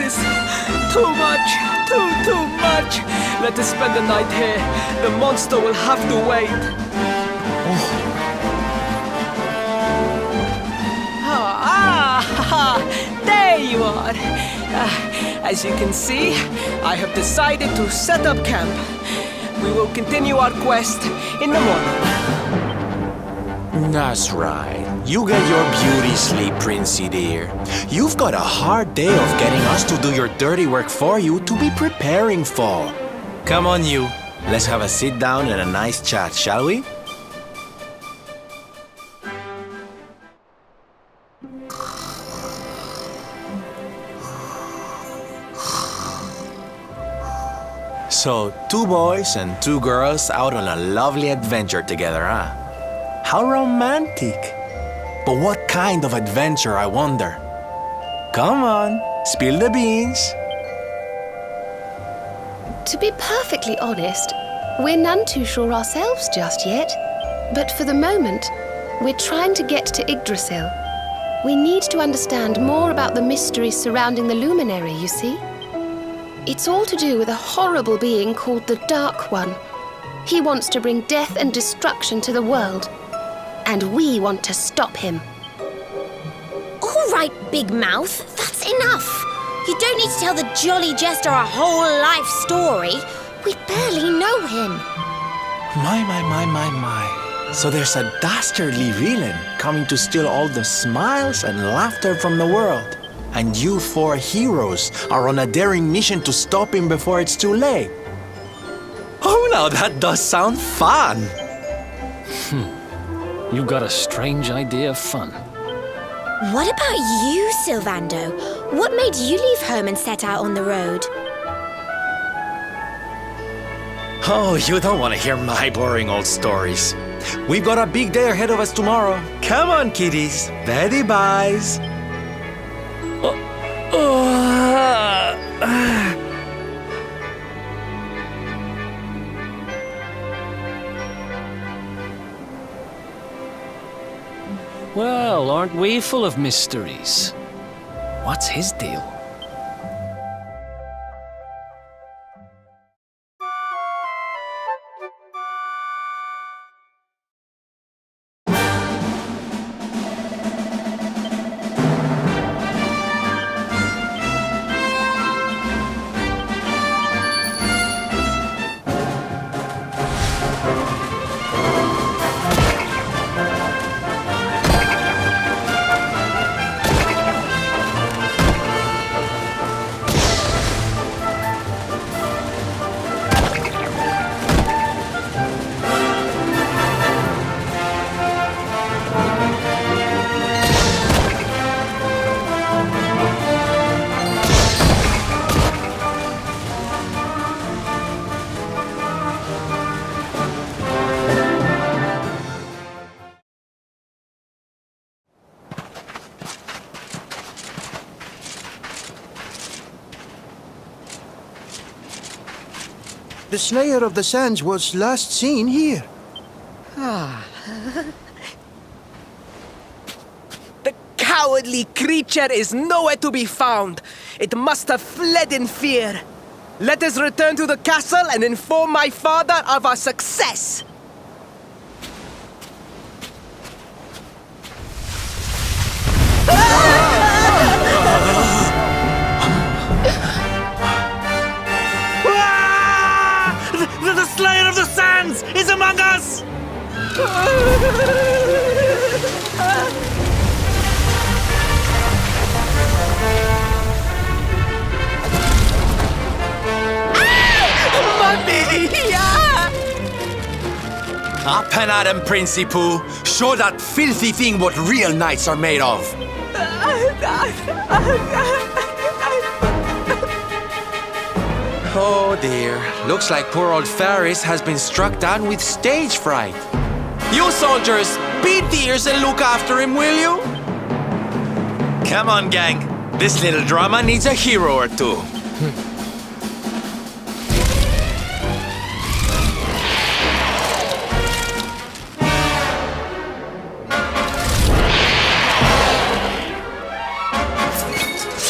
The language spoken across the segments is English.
this. Too much. Too much. Let us spend the night here. The monster will have to wait. There you are. As you can see, I have decided to set up camp. We will continue our quest in the morning. That's right. You get your beauty sleep, Princey dear. You've got a hard day of getting us to do your dirty work for you to be preparing for. Come on, you. Let's have a sit down and a nice chat, shall we? So, 2 boys and 2 girls out on a lovely adventure together, huh? How romantic! But what kind of adventure, I wonder? Come on, spill the beans. To be perfectly honest, we're none too sure ourselves just yet. But for the moment, we're trying to get to Yggdrasil. We need to understand more about the mysteries surrounding the luminary, you see? It's all to do with a horrible being called the Dark One. He wants to bring death and destruction to the world. And we want to stop him. All right, Big Mouth, that's enough. You don't need to tell the Jolly Jester a whole life story. We barely know him. My. So there's a dastardly villain coming to steal all the smiles and laughter from the world. And you 4 heroes are on a daring mission to stop him before it's too late. Oh, now that does sound fun. You got a strange idea of fun. What about you, Sylvando? What made you leave home and set out on the road? Oh, you don't want to hear my boring old stories. We've got a big day ahead of us tomorrow. Come on, kiddies. Daddy buys. Well, aren't we full of mysteries? What's his deal? The Slayer of the Sands was last seen here. The cowardly creature is nowhere to be found. It must have fled in fear. Let us return to the castle and inform my father of our success. The Slayer of the Sands is among us! Up and at him, Princey Pooh. Show that filthy thing what real knights are made of. Oh dear. Looks like poor old Faris has been struck down with stage fright. You soldiers, beat the ears and look after him, will you? Come on, gang. This little drama needs a hero or two.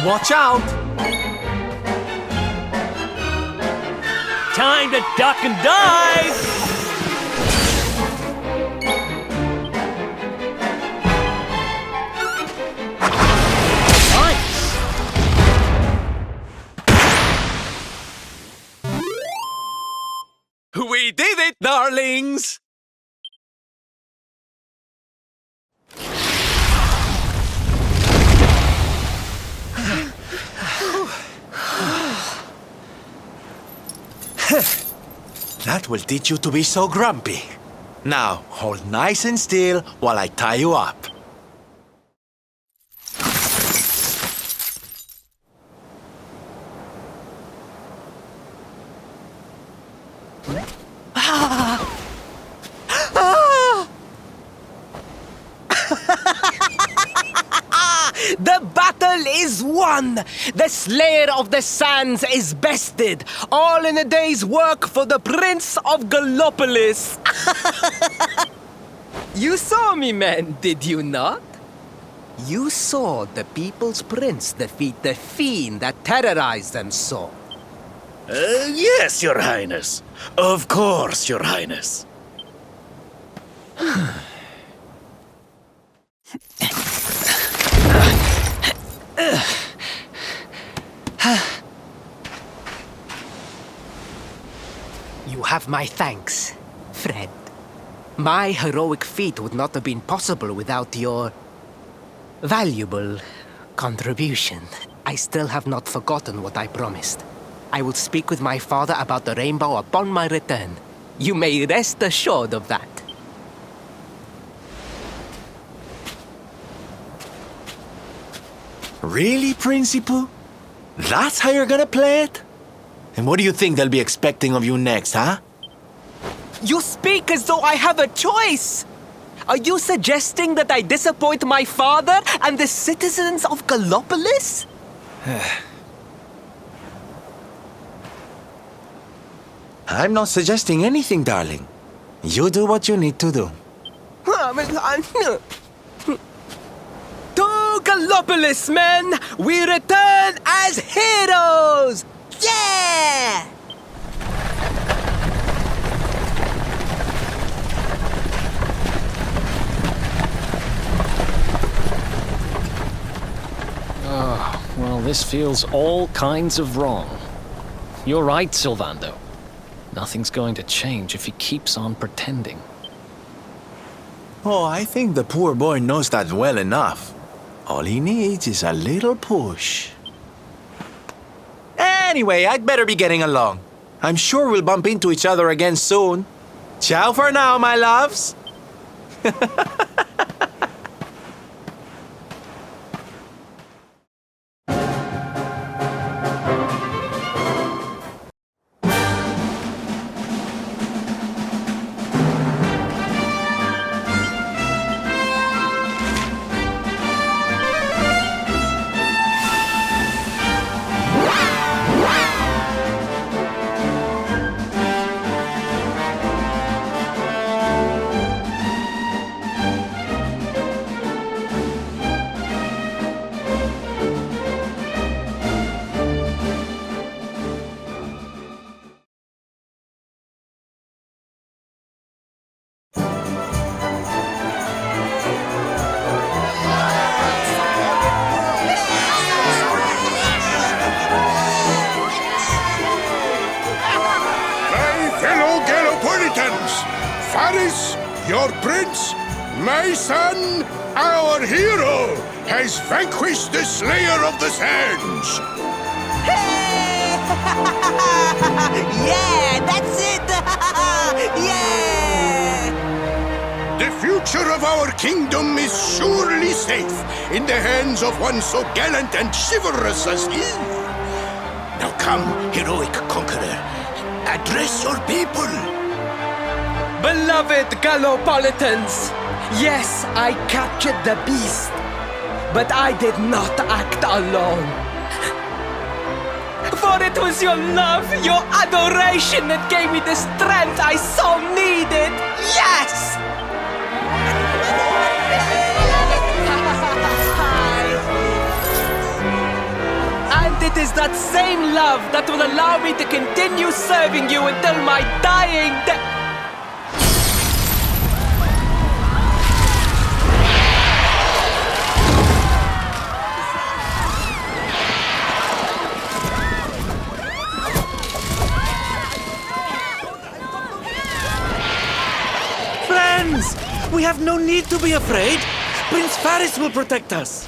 Watch out! time to duck and dive! We did it, darlings! That will teach you to be so grumpy. Now, hold nice and still while I tie you up. The battle is won! The Slayer of the Sands is bested! All in a day's work for the Prince of Gallopolis! You saw me, men, did you not? You saw the People's Prince defeat the fiend that terrorized them so. Yes, Your Highness. Of course, Your Highness. You have my thanks, Fred. My heroic feat would not have been possible without your valuable contribution. I still have not forgotten what I promised. I will speak with my father about the rainbow upon my return. You may rest assured of that. Really, Principal? That's how you're gonna play it? And what do you think they'll be expecting of you next, huh? You speak as though I have a choice! Are you suggesting that I disappoint my father and the citizens of Gallopolis? I'm not suggesting anything, darling. You do what you need to do. To Gallopolis, men! We return as heroes! Yeah! Well, this feels all kinds of wrong. You're right, Sylvando. Nothing's going to change if he keeps on pretending. Oh, I think the poor boy knows that well enough. All he needs is a little push. Anyway, I'd better be getting along. I'm sure we'll bump into each other again soon. Ciao for now, my loves. Faris, your prince, my son, our hero, has vanquished the Slayer of the Sands. Yeah, that's it! Yeah! The future of our kingdom is surely safe in the hands of one so gallant and chivalrous as he. Now come, heroic conqueror, address your people. Beloved Gallopolitans, yes, I captured the beast, but I did not act alone. For it was your love, your adoration that gave me the strength I so needed. Yes! And it is is that same love that will allow me to continue serving you until my dying day. Friends, we have no need to be afraid. Prince Faris will protect us.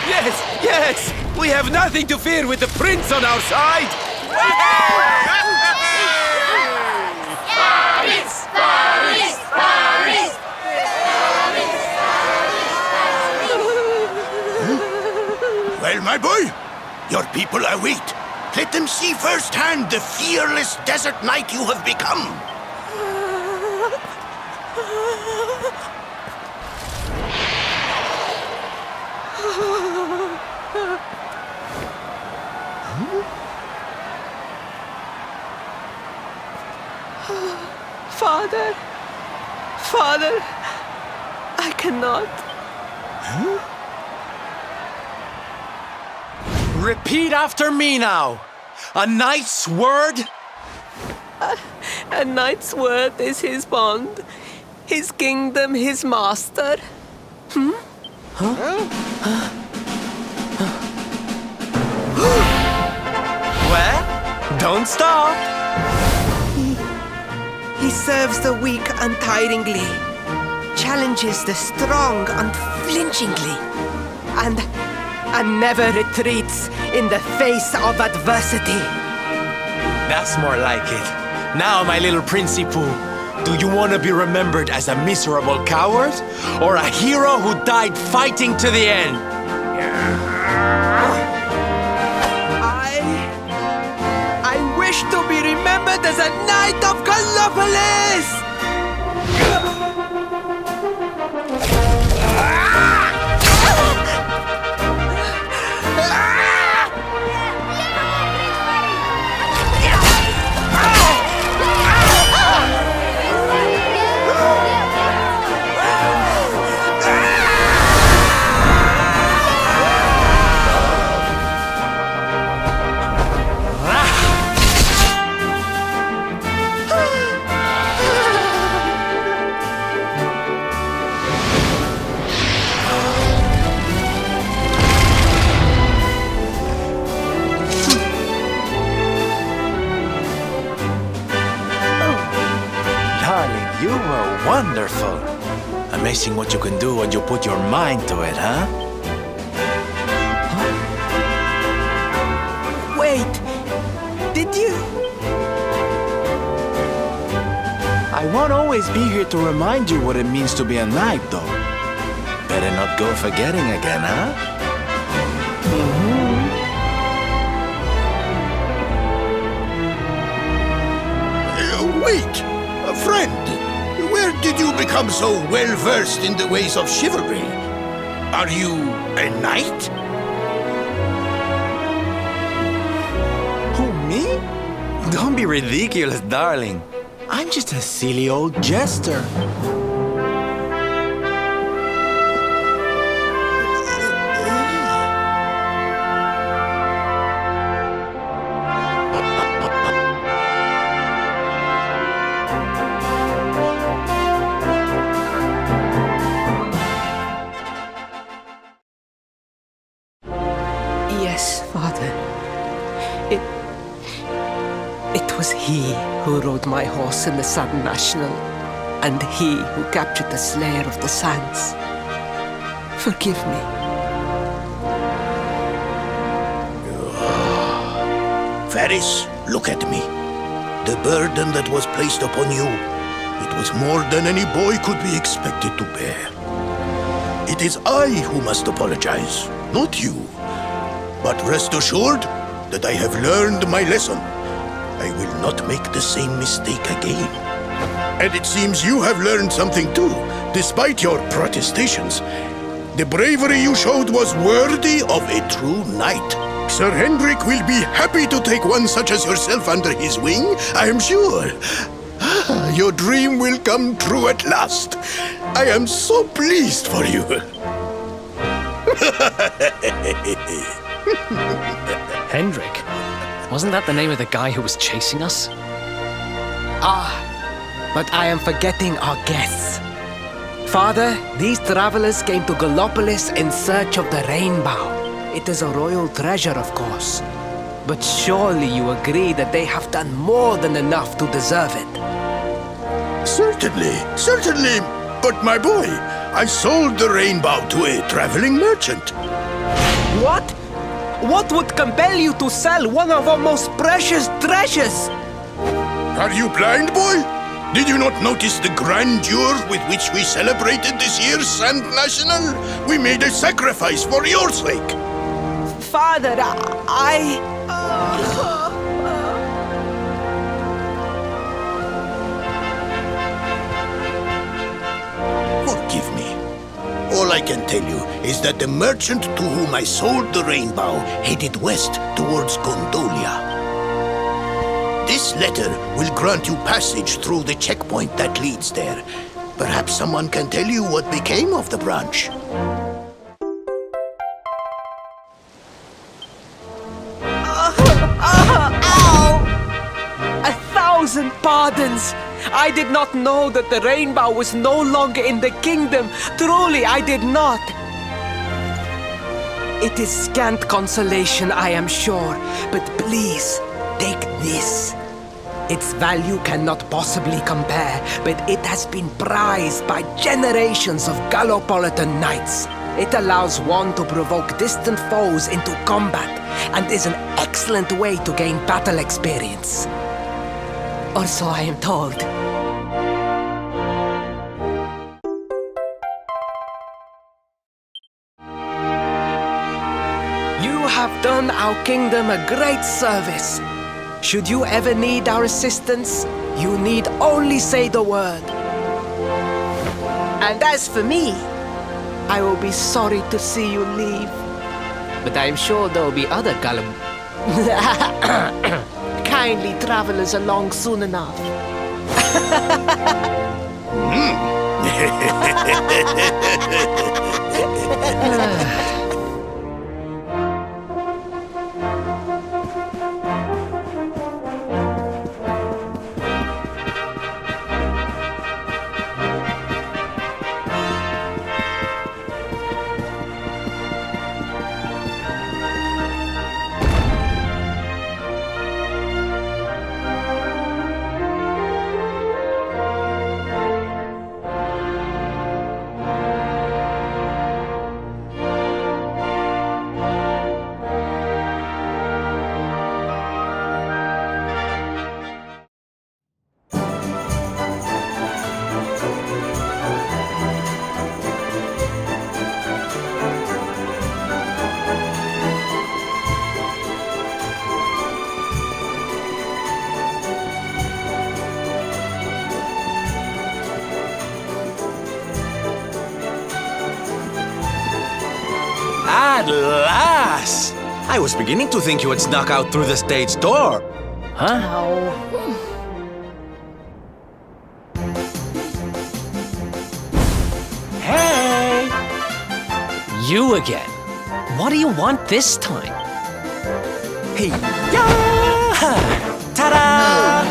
Yes! We have nothing to fear with the prince on our side! Well, my boy, your people await. Let them see firsthand the fearless desert knight you have become. Father, I cannot. Repeat after me now. A knight's word? A knight's word is his bond, his kingdom, his master. Well, don't stop. He serves the weak untiringly, challenges the strong unflinchingly, and never retreats in the face of adversity. That's more like it. Now, my little Princey Pooh, do you want to be remembered as a miserable coward or a hero who died fighting to the end? I wish to be remembered as a knight of Gallopolis! You were wonderful. Amazing what you can do when you put your mind to it, huh? Wait, did you? I won't always be here to remind you what it means to be a knight, though. Better not go forgetting again, huh? Wait! A friend! Where did you become so well-versed in the ways of chivalry? Are you a knight? Who, me? Don't be ridiculous, darling. I'm just a silly old jester. Yes, Father. It was he who rode my horse in the Sun National, and he who captured the Slayer of the Sands. Forgive me. Faris, look at me. The burden that was placed upon you, it was more than any boy could be expected to bear. It is I who must apologize, not you. But rest assured that I have learned my lesson. I will not make the same mistake again. And it seems you have learned something too, despite your protestations. The bravery you showed was worthy of a true knight. Sir Hendrik will be happy to take one such as yourself under his wing, I am sure. Your dream will come true at last. I am so pleased for you. Hendrik? Wasn't that the name of the guy who was chasing us? But I am forgetting our guests. Father, these travelers came to Gallopolis in search of the rainbow. It is a royal treasure, of course. But surely you agree that they have done more than enough to deserve it. Certainly, certainly. But my boy, I sold the rainbow to a traveling merchant. What? What would compel you to sell one of our most precious treasures? Are you blind, boy? Did you not notice the grandeur with which we celebrated this year's Sand National? We made a sacrifice for your sake. Father, Forgive me. All I can tell you is that the merchant to whom I sold the rainbow headed west towards Gondolia. This letter will grant you passage through the checkpoint that leads there. Perhaps someone can tell you what became of the branch. A thousand pardons! I did not know that the rainbow was no longer in the kingdom. Truly, I did not. It is scant consolation, I am sure. But please, take this. Its value cannot possibly compare, but it has been prized by generations of Gallopolitan knights. It allows one to provoke distant foes into combat, and is an excellent way to gain battle experience. Or so I am told. You have done our kingdom a great service. Should you ever need our assistance, you need only say the word. And as for me, I will be sorry to see you leave. But I am sure there will be other kindly travelers along soon enough. At last! I was beginning to think you had snuck out through the stage door. Huh? Hey! You again? What do you want this time? Hey! Yeah! Ta-da!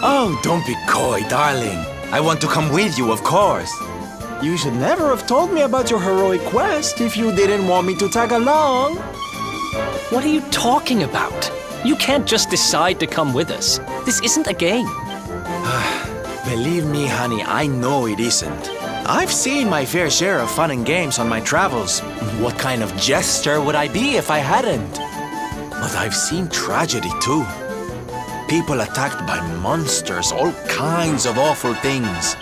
Oh, don't be coy, darling. I want to come with you, of course. You should never have told me about your heroic quest if you didn't want me to tag along. What are you talking about? You can't just decide to come with us. This isn't a game. Believe me, honey, I know it isn't. I've seen my fair share of fun and games on my travels. What kind of jester would I be if I hadn't? But I've seen tragedy too. People attacked by monsters, all kinds of awful things.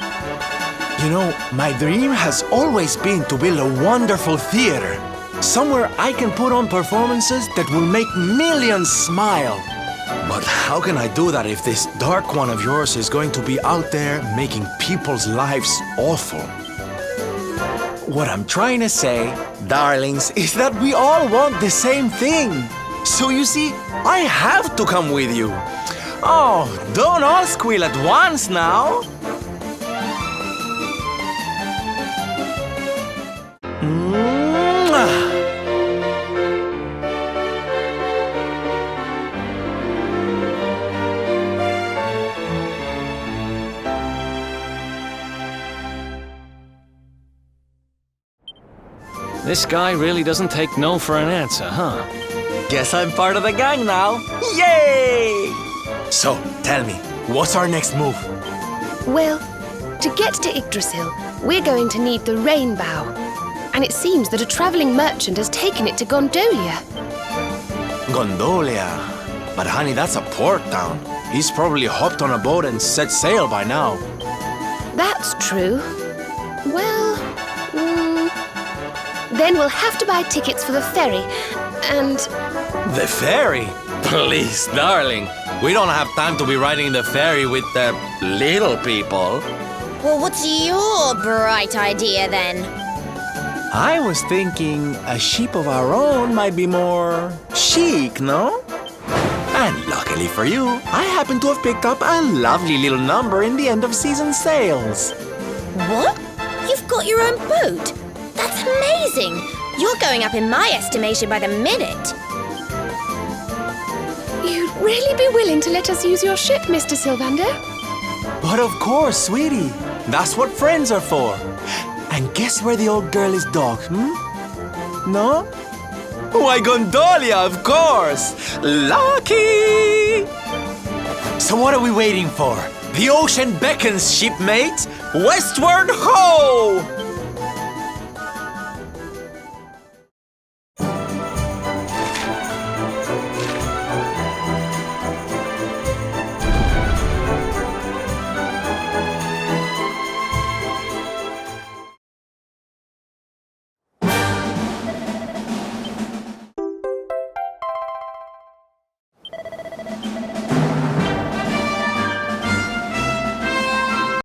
You know, my dream has always been to build a wonderful theater. Somewhere I can put on performances that will make millions smile. But how can I do that if this dark one of yours is going to be out there making people's lives awful? What I'm trying to say, darlings, is that we all want the same thing. So you see, I have to come with you. Oh, don't all squeal at once now. this guy really doesn't take no for an answer, huh? Guess I'm part of the gang now. Yay! So, tell me, what's our next move? Well, to get to Yggdrasil, we're going to need the rainbow. And it seems that a traveling merchant has taken it to Gondolia. Gondolia. But honey, that's a port town. He's probably hopped on a boat and set sail by now. That's true. Well, then we'll have to buy tickets for the ferry, and... The ferry? Please, darling. We don't have time to be riding the ferry with the little people. Well, what's your bright idea then? I was thinking a ship of our own might be more chic, no? And luckily for you, I happen to have picked up a lovely little number in the end of season sales. What? You've got your own boat? That's amazing! You're going up in my estimation by the minute. You'd really be willing to let us use your ship, Mr. Sylvander? But of course, sweetie. That's what friends are for. And guess where the old girl is docked, No? Why, Gondolia, of course! Lucky! So what are we waiting for? The ocean beckons, shipmate! Westward ho!